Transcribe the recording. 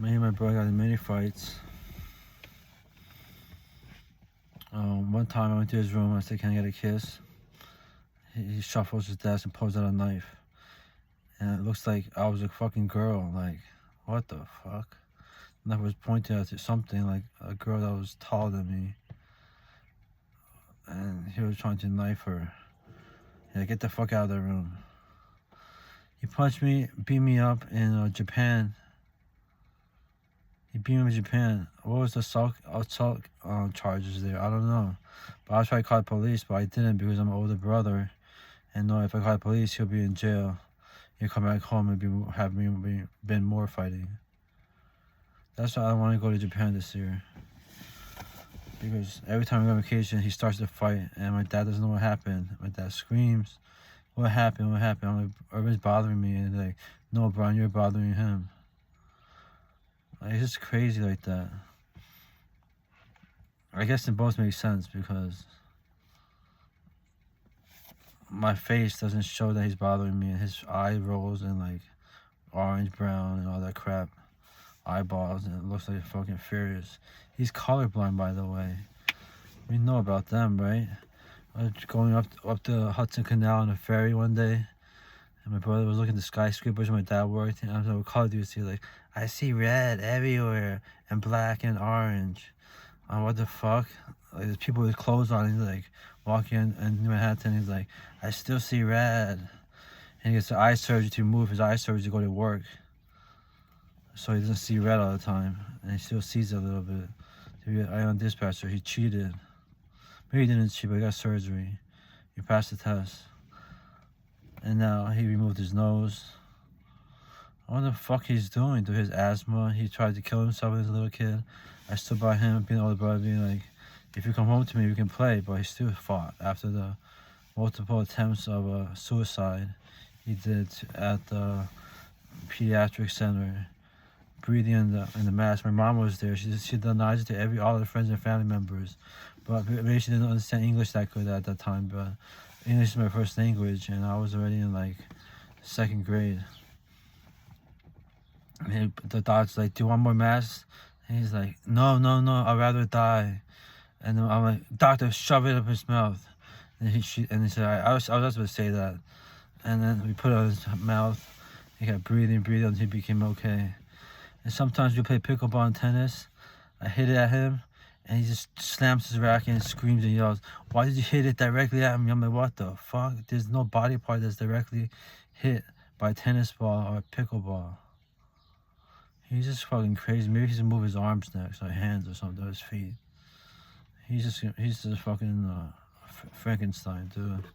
Me and my brother got in many fights. One time I went to his room. I said, "Can I get a kiss?" He shuffles his desk and pulls out a knife. And it looks like I was a fucking girl. Like, what the fuck? The knife was pointed at something like a girl that was taller than me. And he was trying to knife her. Yeah, get the fuck out of the room. He punched me, beat me up in Japan. He beat me in Japan. What was the assault charges there? I don't know. But I tried to call the police, but I didn't because I'm an older brother. And no, if I call the police, he'll be in jail. He'll come back home and have me been more fighting. That's why I want to go to Japan this year. Because every time I go on vacation, he starts to fight, and my dad doesn't know what happened. My dad screams, "What happened? What happened?" I'm like, "Everybody's bothering me," and they're like, "No, Brian, you're bothering him." Like, it's just crazy like that. I guess it both makes sense because my face doesn't show that he's bothering me, and his eye rolls and like orange, brown, and all that crap. Eyeballs, and it looks like fucking furious. He's colorblind, by the way. We know about them, right? I was going up the Hudson Canal on a ferry one day, and my brother was looking at the skyscrapers where my dad worked, and I was like, "What color do you see?" Like, "I see red everywhere, and black and orange." What the fuck? Like, there's people with clothes on, and he's like, walking in Manhattan, he's like, "I still see red." And he gets the eye surgery to move his eye surgery to go to work. So he doesn't see red all the time, and he still sees it a little bit. To be an Ion dispatcher, he cheated. Maybe he didn't cheat, but he got surgery. He passed the test. And now he removed his nose. What the fuck he's doing to his asthma? He tried to kill himself as a little kid. I stood by him, being an older brother, being like, "If you come home to me, we can play." But he still fought after the multiple attempts of suicide he did at the pediatric center. Breathing in the mask. My mom was there. She denies it to all her friends and family members, but maybe she didn't understand English that good at that time. But English is my first language, and I was already in like 2nd grade. And the doctor's like, "Do you want more masks?" And he's like, "No, no, no. I'd rather die." And then I'm like, "Doctor, shove it up his mouth." And he said, I was just going to say that. And then we put it on his mouth. He kept breathing until he became okay. And sometimes we play pickleball and tennis. I hit it at him, and he just slams his racket and screams and yells, "Why did you hit it directly at me?" I'm like, what the fuck? There's no body part that's directly hit by a tennis ball or a pickleball. He's just fucking crazy. Maybe he's gonna move his arms next, or hands or something, or his feet. He's just fucking Frankenstein, dude.